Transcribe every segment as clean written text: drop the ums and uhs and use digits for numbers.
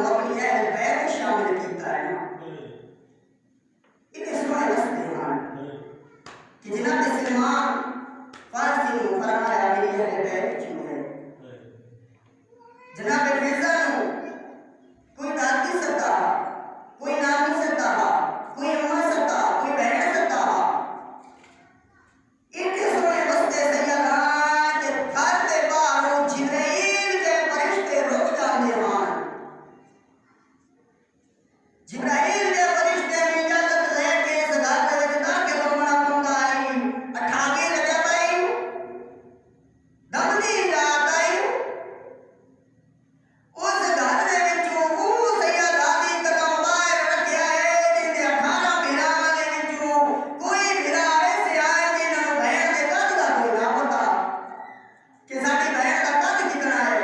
अपनी अहल बैत शामिल किया है ना, इन्हें सोने वस्ते कि जनाब सलमान फारसी को फरमाया मेरी अहल बैत क्यों है। जनाब मिर्जा कोई दाद नहीं सकता, कोई नाम नहीं सकता, कोई अम्मा सकता, कोई बहन सकता। इनके सोने वस्ते सैयदा के घर के बाहर जिब्राइल के फरिश्ते रुक जाते हैं। जिब्राइल के फरिश्ते ने इजाजत लेके इस घर के विच दाखिल होना पौंदा है। 28 रजब आई, दमदी रात आई, उस घर दे विचों वो सैयदा दी कदम बाहर रखिया है जिंदे 18 भिरावां दे विचों कोई भिरा ऐसे आए जिन्हां नूं बहन दे कद दा कोई ना पता कि साडी बहन दा कद कितना है।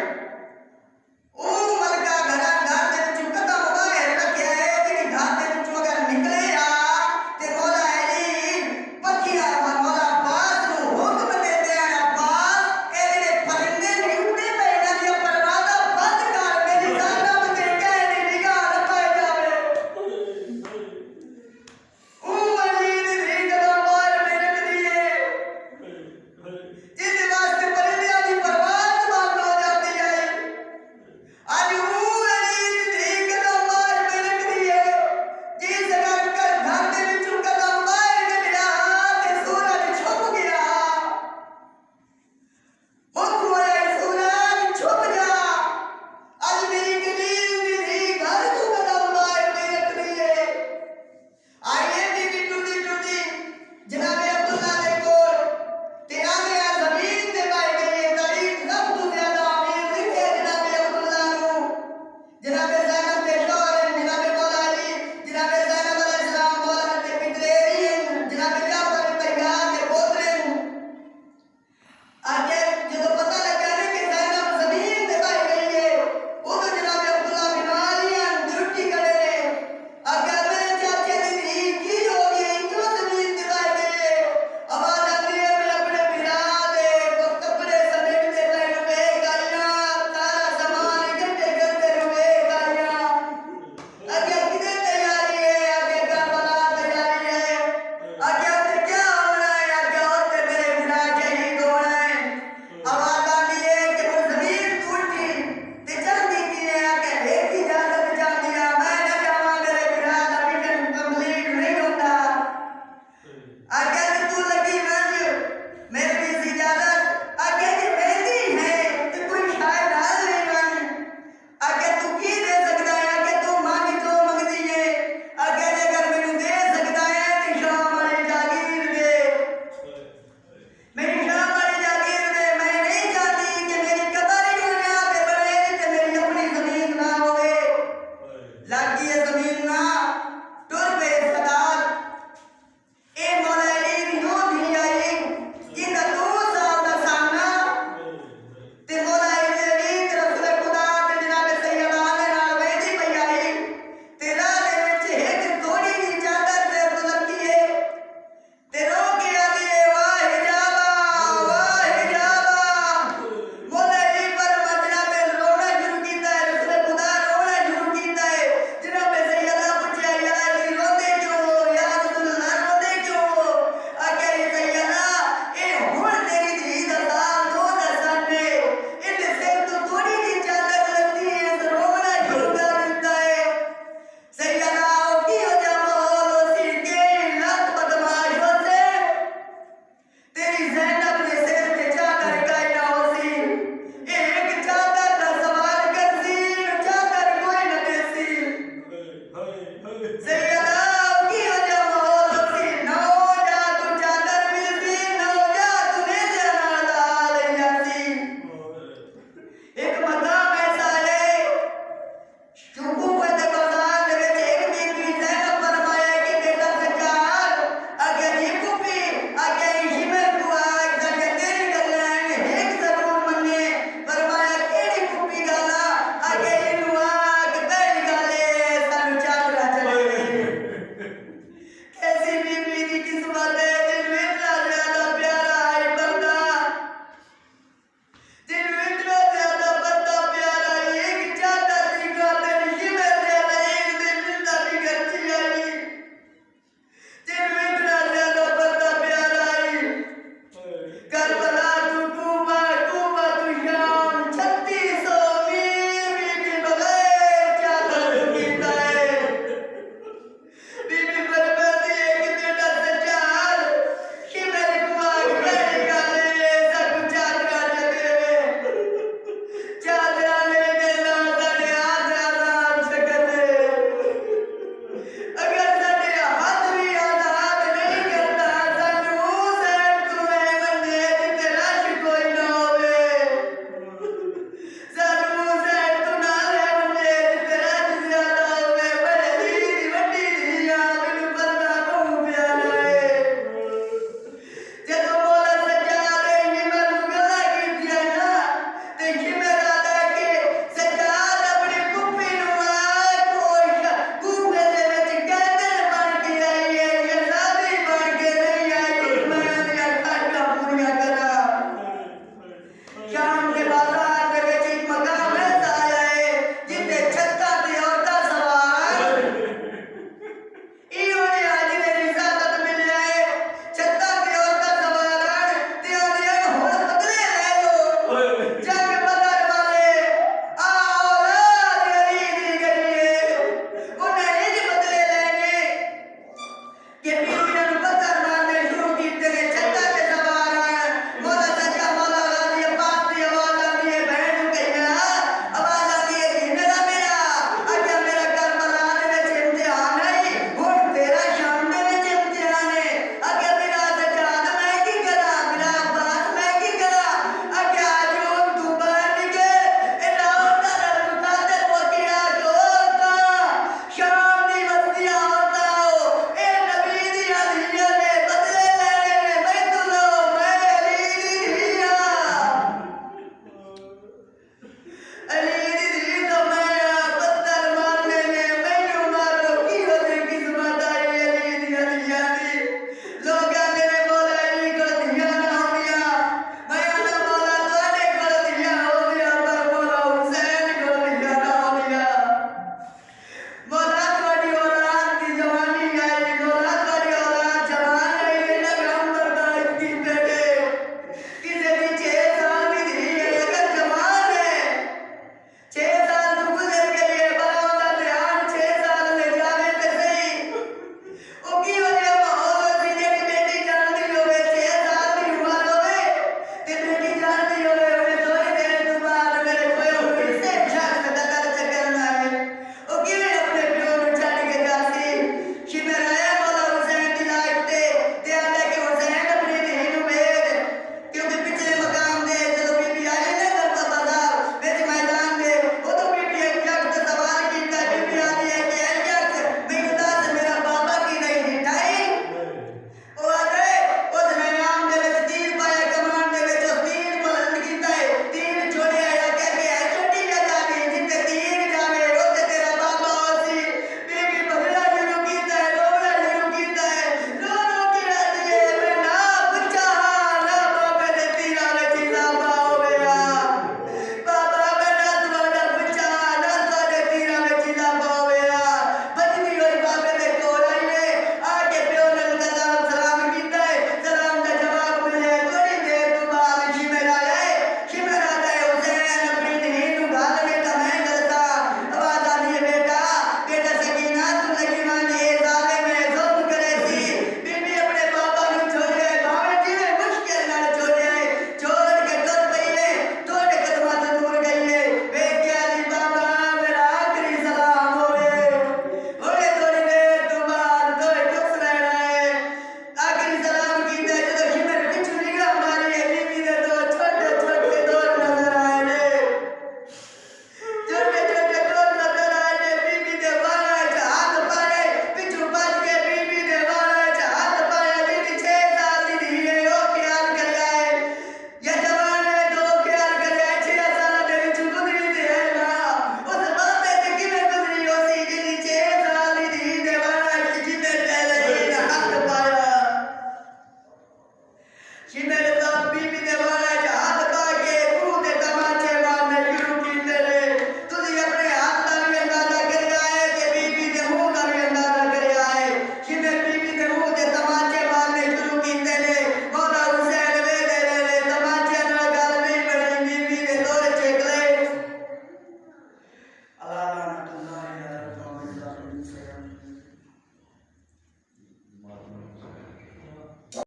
ओ मलका घर दे विचों कदम बाहर रखिया है जिहड़ी घर दे विचों अगर निकले आ ते मौला अली पखिया मौला अब्बास नूं हुक्म देंदे आ अब्बास ए जेहड़े परिंदे नहीं उड़दे पे इन्हां दी परवाज़ बंद कर, मेरी ज़ानब ते कहनी निगाह न पाए जावे। ओ अली दी कदम बाहर में रख दिए जिहदे वास्ते परिंदियां दी परवाज़ बंद हो जाती है। आज वो अली दी कदम बाहर में रख दिए जिस घर दे विचों कदम बाहर कढिया ते सूरज छुप गया। हुक्म होया सूरज छुप जा, आज मेरी कलील दी घर तू कदम बाहर में रख दिए। आइए बीबी टूटी टूटी जनाबे अब्दुल्ला दे कोल ते आंदे आ ज़मीन ते पाई गई तारीख सब तो ज्यादा अमीर लिखे जनाबे अब्दुल्ला नूं। जनाबे